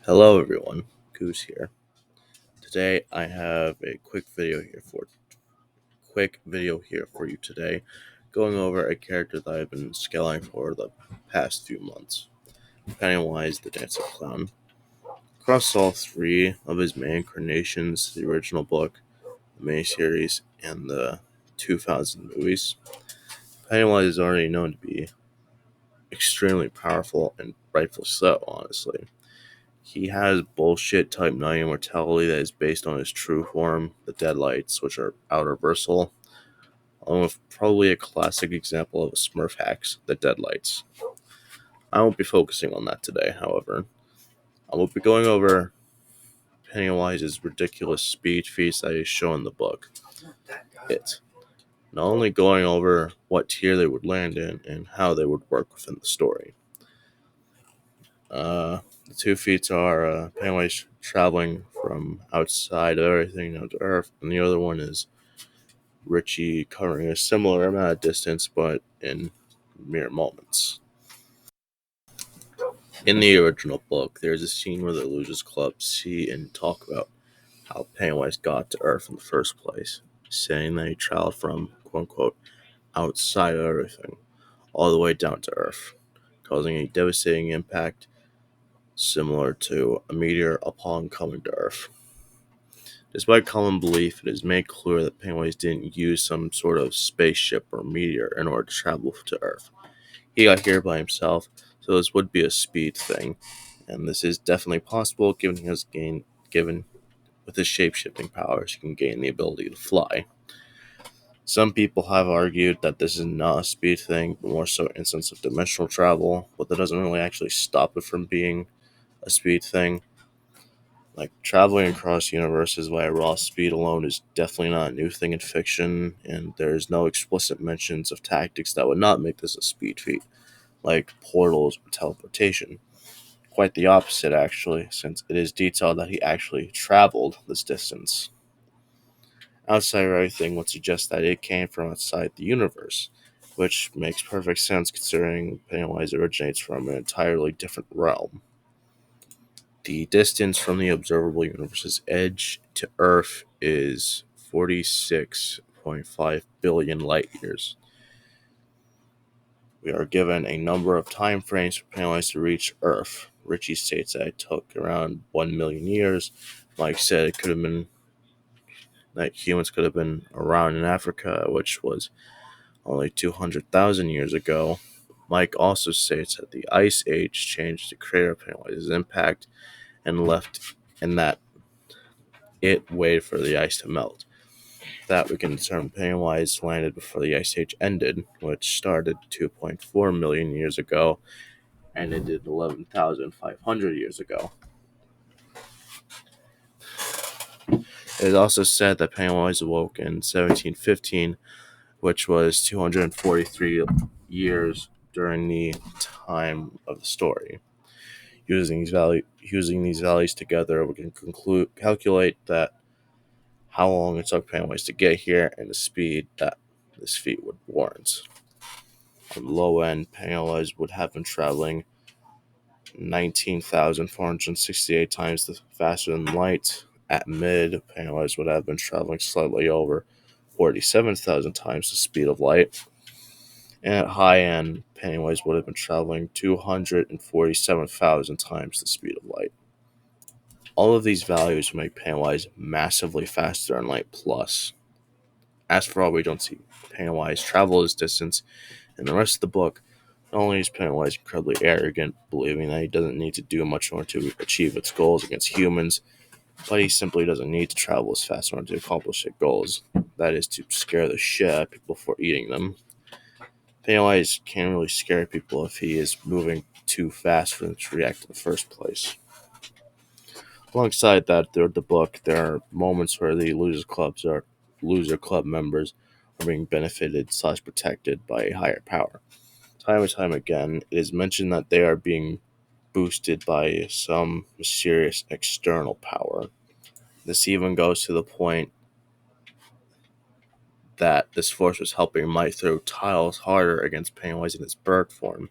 Hello everyone, Goose here. Today I have a quick video here for you today, going over a character that I've been scaling for the past few months. Pennywise the Dancing Clown. Across all three of his main incarnations, the original book, the miniseries, and the 2000 movies, Pennywise is already known to be extremely powerful and rightfully so, honestly. He has bullshit type 9 immortality that is based on his true form, the Deadlights, which are out-reversal, along with probably a classic example of a Smurf hacks, the Deadlights. I won't be focusing on that today, however. I will be going over Pennywise's ridiculous speed feats that is shown in the book. Not only going over what tier they would land in and how they would work within the story. The two feats are Pennywise traveling from outside of everything down to Earth, and the other one is Richie covering a similar amount of distance, but in mere moments. In the original book, there's a scene where the Losers Club see and talk about how Pennywise got to Earth in the first place, saying that he traveled from, quote unquote, outside of everything, all the way down to Earth, causing a devastating impact similar to a meteor upon coming to Earth. Despite common belief, it is made clear that Pennywise didn't use some sort of spaceship or meteor in order to travel to Earth. He got here by himself, so this would be a speed thing, and this is definitely possible given with his shape-shifting powers, he can gain the ability to fly. Some people have argued that this is not a speed thing, but more so an instance of dimensional travel, but that doesn't really actually stop it from being a speed thing. Like, traveling across universes via raw speed alone is definitely not a new thing in fiction, and there's no explicit mentions of tactics that would not make this a speed feat, like portals or teleportation. Quite the opposite, actually, since it is detailed that he actually traveled this distance. Outside of everything would suggest that it came from outside the universe, which makes perfect sense considering Pennywise originates from an entirely different realm. The distance from the observable universe's edge to Earth is 46.5 billion light years. We are given a number of time frames for Pennywise to reach Earth. Richie states that it took around 1 million years. Mike said it could have been that humans could have been around in Africa, which was only 200,000 years ago. Mike also states that the Ice Age changed the crater of Pennywise's impact and that it waited for the ice to melt. That we can determine Pennywise landed before the Ice Age ended, which started 2.4 million years ago and ended 11,500 years ago. It is also said that Pennywise awoke in 1715, which was 243 years during the time of the story. Using these values together, we can calculate that how long it took Pennywise to get here and the speed that this feat would warrant. On the low end, Pennywise would have been traveling 19,468 times faster than light. At mid, Pennywise would have been traveling slightly over 47,000 times the speed of light. And at high end, Pennywise would have been traveling 247,000 times the speed of light. All of these values make Pennywise massively faster than light plus. As for all, we don't see Pennywise travel his distance in the rest of the book. Not only is Pennywise incredibly arrogant, believing that he doesn't need to do much in order to achieve its goals against humans, but he simply doesn't need to travel as fast in order to accomplish its goals. That is to scare the shit out of people before eating them. Pennywise can't really scare people if he is moving too fast for them to react in the first place. Alongside that, throughout the book, there are moments where the loser club members are being benefited/protected by a higher power. Time and time again, it is mentioned that they are being boosted by some mysterious external power. This even goes to the point that this force was helping Mike throw tiles harder against Pennywise in his bird form,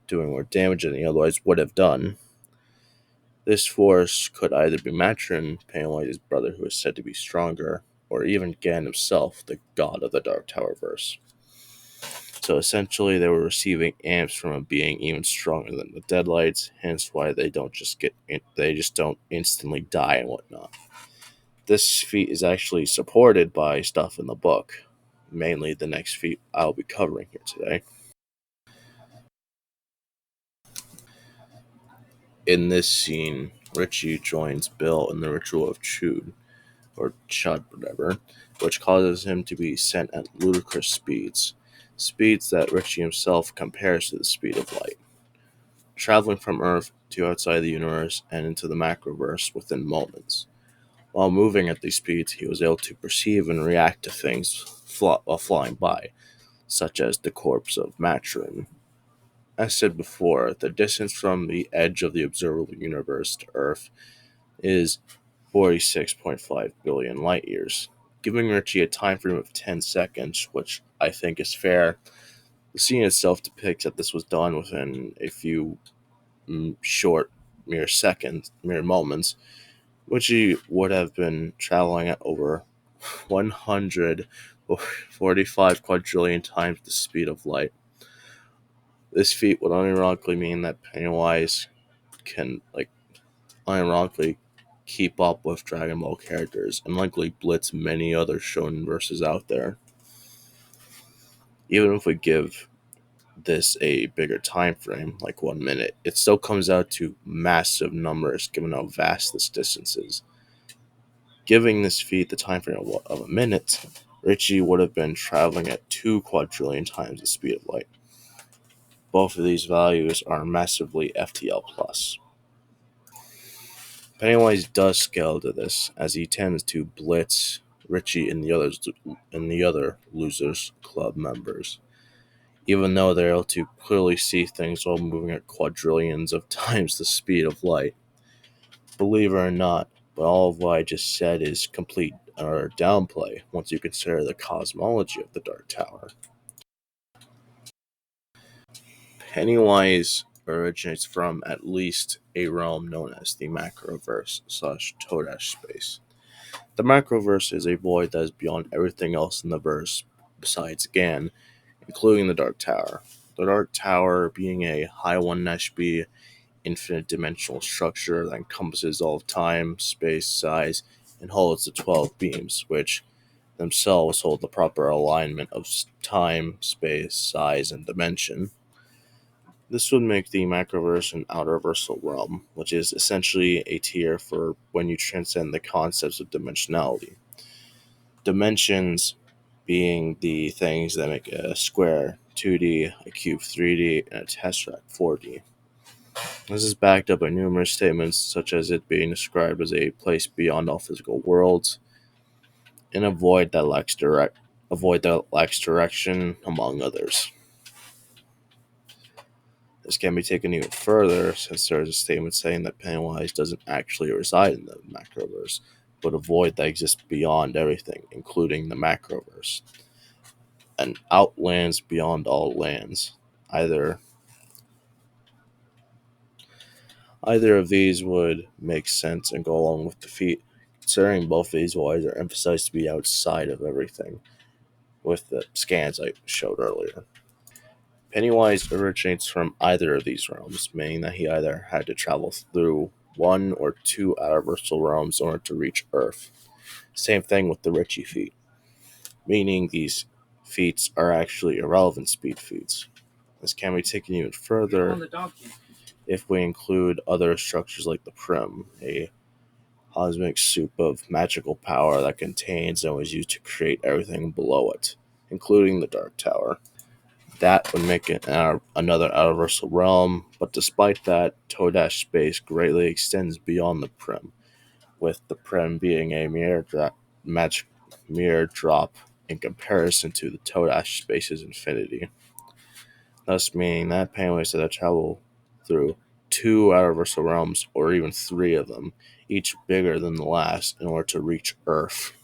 doing more damage than he otherwise would have done. This force could either be Matron, Pennywise's brother who is said to be stronger, or even Gan himself, the god of the Dark Tower verse. So essentially, they were receiving amps from a being even stronger than the Deadlights, hence why they just don't instantly die and whatnot. This feat is actually supported by stuff in the book, mainly the next feat I'll be covering here today. In this scene, Richie joins Bill in the ritual of Chud, or Chud, whatever, which causes him to be sent at ludicrous speeds that Richie himself compares to the speed of light, traveling from Earth to outside the universe and into the macroverse within moments. While moving at these speeds, he was able to perceive and react to things while flying by, such as the corpse of Matron. As said before, the distance from the edge of the observable universe to Earth is 46.5 billion light years, giving Richie a time frame of 10 seconds, which I think is fair. The scene itself depicts that this was done within a few short, mere moments, which he would have been traveling at over 145 quadrillion times the speed of light. This feat would unironically mean that Pennywise can, unironically keep up with Dragon Ball characters and likely blitz many other shonen verses out there. Even if we give this a bigger time frame, like 1 minute, it still comes out to massive numbers given how vast this distance is. Giving this feat the time frame of a minute, Richie would have been traveling at 2 quadrillion times the speed of light. Both of these values are massively FTL+. Pennywise does scale to this, as he tends to blitz Richie and the other Losers Club members, even though they're able to clearly see things while moving at quadrillions of times the speed of light. Believe it or not, but all of what I just said is complete or downplay once you consider the cosmology of the Dark Tower. Pennywise originates from at least a realm known as the Macroverse / Todash space. The Macroverse is a void that is beyond everything else in the verse besides Gan, including the Dark Tower. The Dark Tower being a high 1-B infinite dimensional structure that encompasses all of time, space, size, and holds the 12 beams, which themselves hold the proper alignment of time, space, size, and dimension. This would make the macroverse an outerversal realm, which is essentially a tier for when you transcend the concepts of dimensionality. Dimensions being the things that make a square 2D, a cube 3D, and a tesseract 4D. This is backed up by numerous statements, such as it being described as a place beyond all physical worlds, and a void that lacks direction, among others. This can be taken even further, since there is a statement saying that Pennywise doesn't actually reside in the macroverse, but a void that exists beyond everything, including the macroverse, and outlands beyond all lands. Either of these would make sense and go along with the feat, considering both of these voids are emphasized to be outside of everything, with the scans I showed earlier. Pennywise originates from either of these realms, meaning that he either had to travel through one or two outerversal realms in order to reach Earth. Same thing with the Richie feat, meaning these feats are actually irrelevant speed feats. This can be taken even further if we include other structures like the Prim, a cosmic soup of magical power that contains and was used to create everything below it, including the Dark Tower. That would make it another outerversal realm, but despite that, Todash space greatly extends beyond the Prim, with the Prim being a mere drop in comparison to the Todash space's infinity. Thus meaning that Pennywise had to travel through two outerversal realms, or even three of them, each bigger than the last, in order to reach Earth.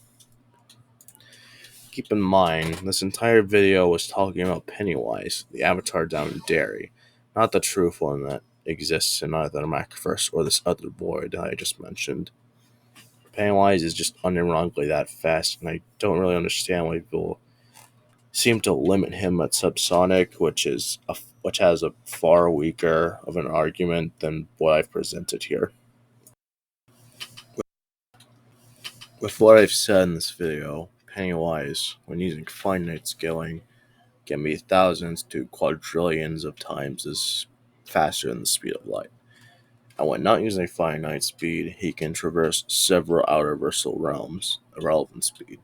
Keep in mind, this entire video was talking about Pennywise, the avatar down in Derry, not the truth one that exists in either Macroverse or this other void that I just mentioned. Pennywise is just unironically that fast, and I don't really understand why people seem to limit him at subsonic, which has a far weaker of an argument than what I've presented here. With what I've said in this video, Pennywise, when using finite scaling, can be thousands to quadrillions of times as faster than the speed of light. And when not using finite speed, he can traverse several outer versal realms at relevant speed,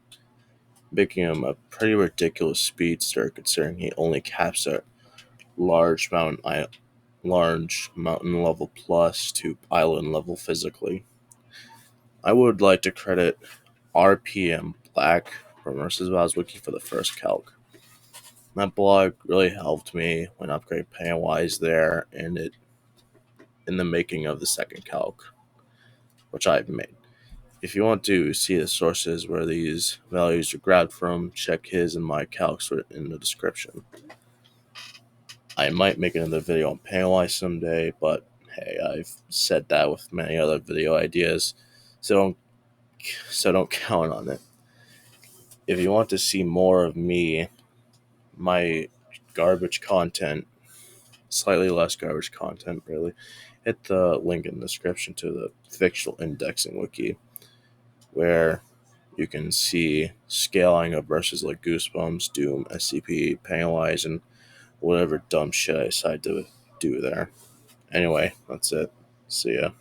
making him a pretty ridiculous speedster considering he only caps at large mountain level plus to island level physically. I would like to credit RPM Black from Nurses Bow's Wiki for the first calc. That blog really helped me when upgrading Pennywise there and it in the making of the second calc, which I've made. If you want to see the sources where these values are grabbed from, check his and my calcs in the description. I might make another video on Pennywise someday, but hey, I've said that with many other video ideas, so don't count on it. If you want to see more of me, my garbage content, slightly less garbage content, really, hit the link in the description to the fictional indexing wiki, where you can see scaling of verses like Gewsbumpz, Doom, SCP, Pennywise, and whatever dumb shit I decide to do there. Anyway, that's it. See ya.